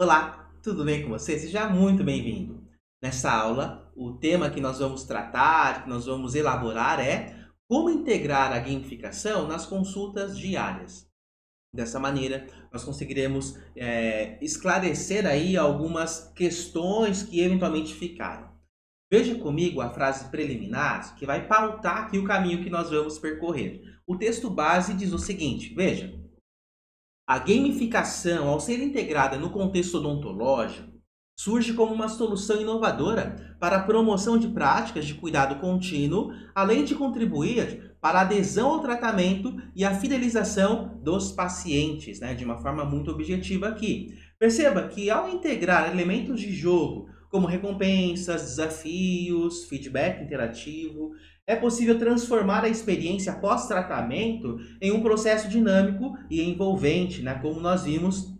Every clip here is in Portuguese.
Olá, tudo bem com você? Seja muito bem-vindo. Nessa aula, o tema que nós vamos tratar, que nós vamos elaborar é como integrar a gamificação nas consultas diárias. Dessa maneira, nós conseguiremos esclarecer aí algumas questões que eventualmente ficaram. Veja comigo a frase preliminar que vai pautar aqui o caminho que nós vamos percorrer. O texto base diz o seguinte, veja. A gamificação, ao ser integrada no contexto odontológico, surge como uma solução inovadora para a promoção de práticas de cuidado contínuo, além de contribuir para a adesão ao tratamento e a fidelização dos pacientes, né, de uma forma muito objetiva aqui. Perceba que ao integrar elementos de jogo, como recompensas, desafios, feedback interativo, é possível transformar a experiência pós-tratamento em um processo dinâmico e envolvente, né? Como nós vimos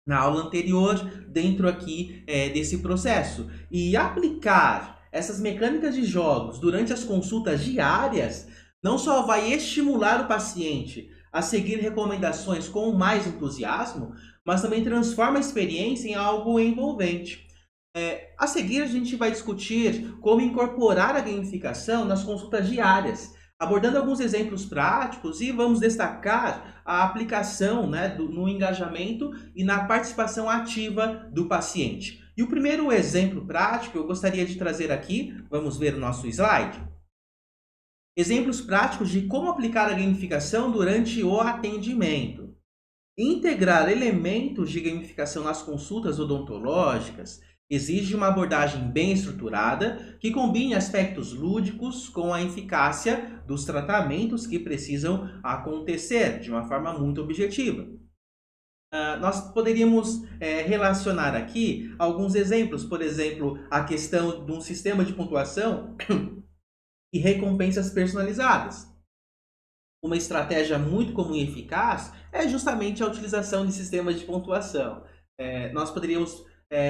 na aula anterior, dentro aqui desse processo. E aplicar essas mecânicas de jogos durante as consultas diárias não só vai estimular o paciente a seguir recomendações com mais entusiasmo, mas também transforma a experiência em algo envolvente. A seguir, a gente vai discutir como incorporar a gamificação nas consultas diárias, abordando alguns exemplos práticos e vamos destacar a aplicação, né, no engajamento e na participação ativa do paciente. E o primeiro exemplo prático eu gostaria de trazer aqui, vamos ver o nosso slide. Exemplos práticos de como aplicar a gamificação durante o atendimento. Integrar elementos de gamificação nas consultas odontológicas exige uma abordagem bem estruturada que combine aspectos lúdicos com a eficácia dos tratamentos que precisam acontecer de uma forma muito objetiva. Nós poderíamos relacionar aqui alguns exemplos, por exemplo, a questão de um sistema de pontuação e recompensas personalizadas. Uma estratégia muito comum e eficaz é justamente a utilização de sistemas de pontuação. Nós poderíamos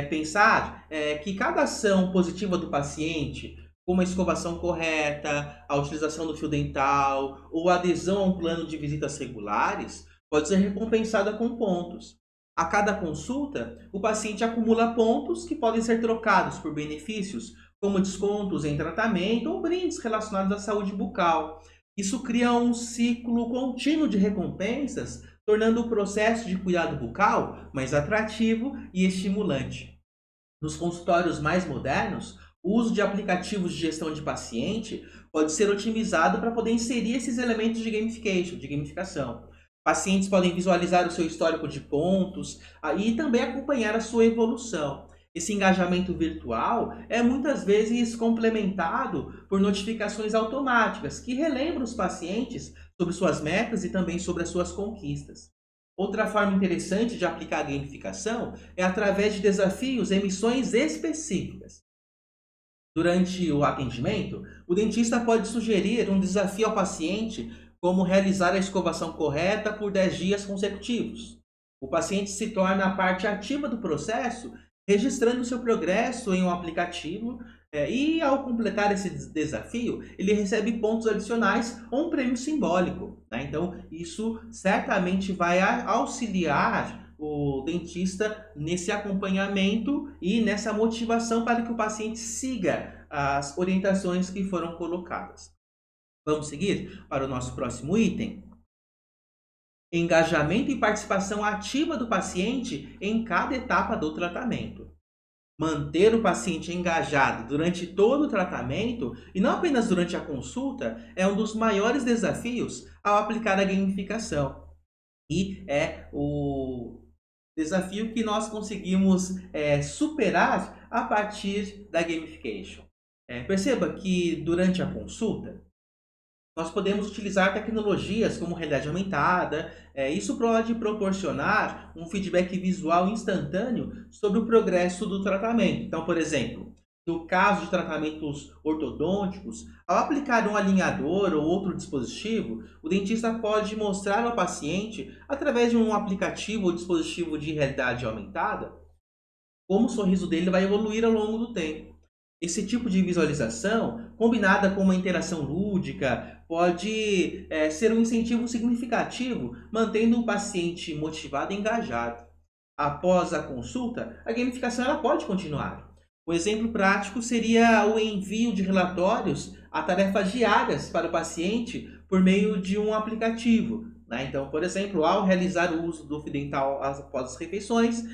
pensar que cada ação positiva do paciente, como a escovação correta, a utilização do fio dental ou a adesão a um plano de visitas regulares, pode ser recompensada com pontos. A cada consulta, o paciente acumula pontos que podem ser trocados por benefícios, como descontos em tratamento ou brindes relacionados à saúde bucal. Isso cria um ciclo contínuo de recompensas, tornando o processo de cuidado bucal mais atrativo e estimulante. Nos consultórios mais modernos, o uso de aplicativos de gestão de paciente pode ser otimizado para poder inserir esses elementos de gamification, de gamificação. Pacientes podem visualizar o seu histórico de pontos e também acompanhar a sua evolução. Esse engajamento virtual é muitas vezes complementado por notificações automáticas que relembram os pacientes sobre suas metas e também sobre as suas conquistas. Outra forma interessante de aplicar a gamificação é através de desafios e missões específicas. Durante o atendimento, o dentista pode sugerir um desafio ao paciente, como realizar a escovação correta por 10 dias consecutivos. O paciente se torna a parte ativa do processo, registrando seu progresso em um aplicativo, e ao completar esse desafio, ele recebe pontos adicionais ou um prêmio simbólico, né? Então, isso certamente vai auxiliar o dentista nesse acompanhamento e nessa motivação para que o paciente siga as orientações que foram colocadas. Vamos seguir para o nosso próximo item? Engajamento e participação ativa do paciente em cada etapa do tratamento. Manter o paciente engajado durante todo o tratamento e não apenas durante a consulta é um dos maiores desafios ao aplicar a gamificação. E é o desafio que nós conseguimos superar a partir da gamification. Perceba que durante a consulta, nós podemos utilizar tecnologias como realidade aumentada. Isso pode proporcionar um feedback visual instantâneo sobre o progresso do tratamento. Então, por exemplo, no caso de tratamentos ortodônticos, ao aplicar um alinhador ou outro dispositivo, o dentista pode mostrar ao paciente, através de um aplicativo ou dispositivo de realidade aumentada, como o sorriso dele vai evoluir ao longo do tempo. Esse tipo de visualização, combinada com uma interação lúdica, pode ser um incentivo significativo, mantendo o paciente motivado e engajado. após a consulta, a gamificação ela pode continuar. Um exemplo prático seria o envio de relatórios a tarefas diárias para o paciente por meio de um aplicativo, né? Então, por exemplo, ao realizar o uso do fio dental após as refeições,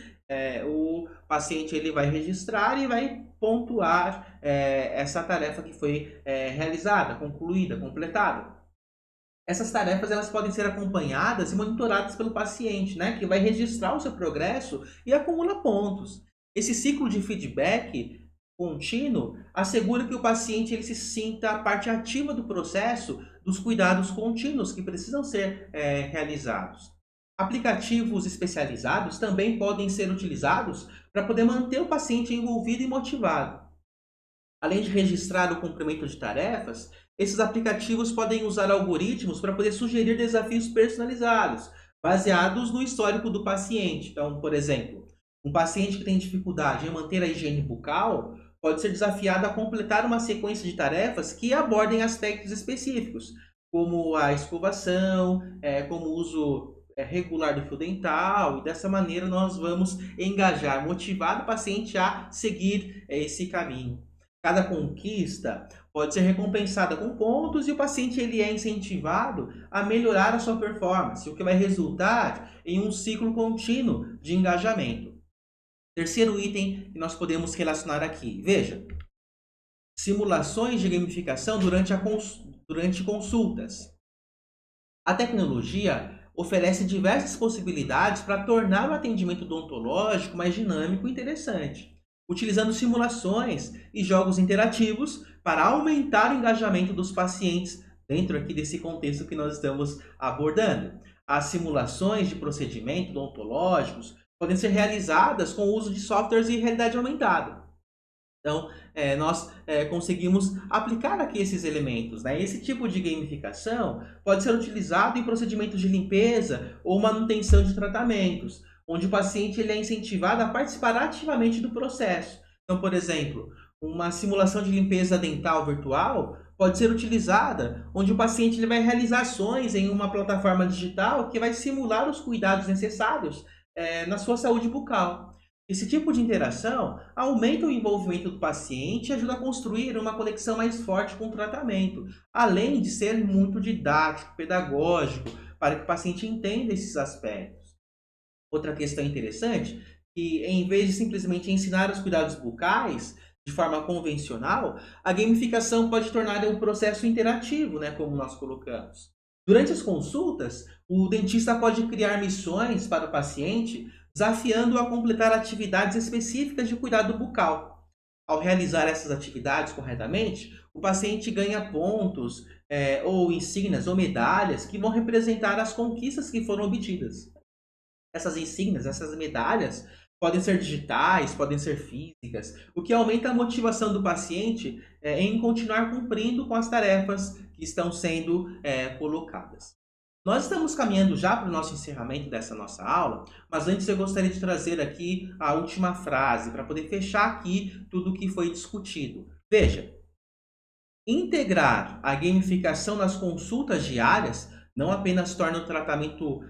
o paciente ele vai registrar e vai pontuar essa tarefa que foi realizada, concluída, completada. Essas tarefas elas podem ser acompanhadas e monitoradas pelo paciente, né, que vai registrar o seu progresso e acumula pontos. Esse ciclo de feedback contínuo assegura que o paciente ele se sinta parte ativa do processo dos cuidados contínuos que precisam ser realizados. Aplicativos especializados também podem ser utilizados para poder manter o paciente envolvido e motivado. Além de registrar o cumprimento de tarefas, esses aplicativos podem usar algoritmos para poder sugerir desafios personalizados, baseados no histórico do paciente. Então, por exemplo, um paciente que tem dificuldade em manter a higiene bucal pode ser desafiado a completar uma sequência de tarefas que abordem aspectos específicos, como a escovação, como o uso regular do fio dental, e dessa maneira nós vamos engajar, motivar o paciente a seguir esse caminho. Cada conquista pode ser recompensada com pontos e o paciente ele é incentivado a melhorar a sua performance, o que vai resultar em um ciclo contínuo de engajamento. Terceiro item que nós podemos relacionar aqui. Veja, simulações de gamificação durante consultas. A tecnologia oferece diversas possibilidades para tornar o atendimento odontológico mais dinâmico e interessante, utilizando simulações e jogos interativos para aumentar o engajamento dos pacientes dentro aqui desse contexto que nós estamos abordando. As simulações de procedimentos odontológicos podem ser realizadas com o uso de softwares de realidade aumentada. Então, nós conseguimos aplicar aqui esses elementos, né? Esse tipo de gamificação pode ser utilizado em procedimentos de limpeza ou manutenção de tratamentos, onde o paciente ele é incentivado a participar ativamente do processo. Então, por exemplo, uma simulação de limpeza dental virtual pode ser utilizada, onde o paciente ele vai realizar ações em uma plataforma digital que vai simular os cuidados necessários na sua saúde bucal. Esse tipo de interação aumenta o envolvimento do paciente e ajuda a construir uma conexão mais forte com o tratamento, além de ser muito didático, pedagógico, para que o paciente entenda esses aspectos. Outra questão interessante, que em vez de simplesmente ensinar os cuidados bucais de forma convencional, a gamificação pode tornar o processo interativo, né, como nós colocamos. Durante as consultas, o dentista pode criar missões para o paciente, desafiando-o a completar atividades específicas de cuidado bucal. Ao realizar essas atividades corretamente, o paciente ganha pontos, ou insígnias ou medalhas que vão representar as conquistas que foram obtidas. Essas insígnias, essas medalhas, podem ser digitais, podem ser físicas, o que aumenta a motivação do paciente em continuar cumprindo com as tarefas que estão sendo colocadas. Nós estamos caminhando já para o nosso encerramento dessa nossa aula, mas antes eu gostaria de trazer aqui a última frase, para poder fechar aqui tudo o que foi discutido. Veja, integrar a gamificação nas consultas diárias não apenas torna o tratamento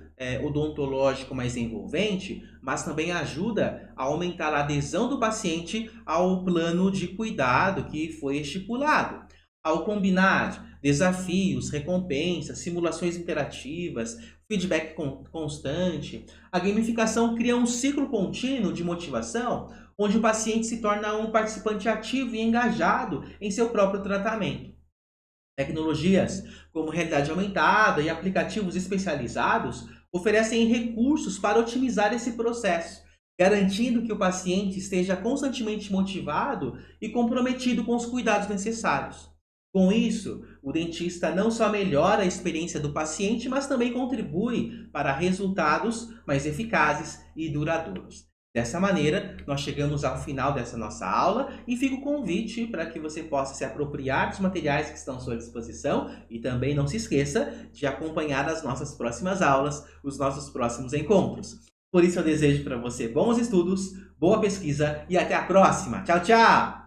odontológico mais envolvente, mas também ajuda a aumentar a adesão do paciente ao plano de cuidado que foi estipulado. Ao combinar desafios, recompensas, simulações interativas, feedback constante, a gamificação cria um ciclo contínuo de motivação, onde o paciente se torna um participante ativo e engajado em seu próprio tratamento. Tecnologias como realidade aumentada e aplicativos especializados oferecem recursos para otimizar esse processo, garantindo que o paciente esteja constantemente motivado e comprometido com os cuidados necessários. Com isso, o dentista não só melhora a experiência do paciente, mas também contribui para resultados mais eficazes e duradouros. Dessa maneira, nós chegamos ao final dessa nossa aula e fica o convite para que você possa se apropriar dos materiais que estão à sua disposição e também não se esqueça de acompanhar as nossas próximas aulas, os nossos próximos encontros. Por isso eu desejo para você bons estudos, boa pesquisa e até a próxima. Tchau, tchau!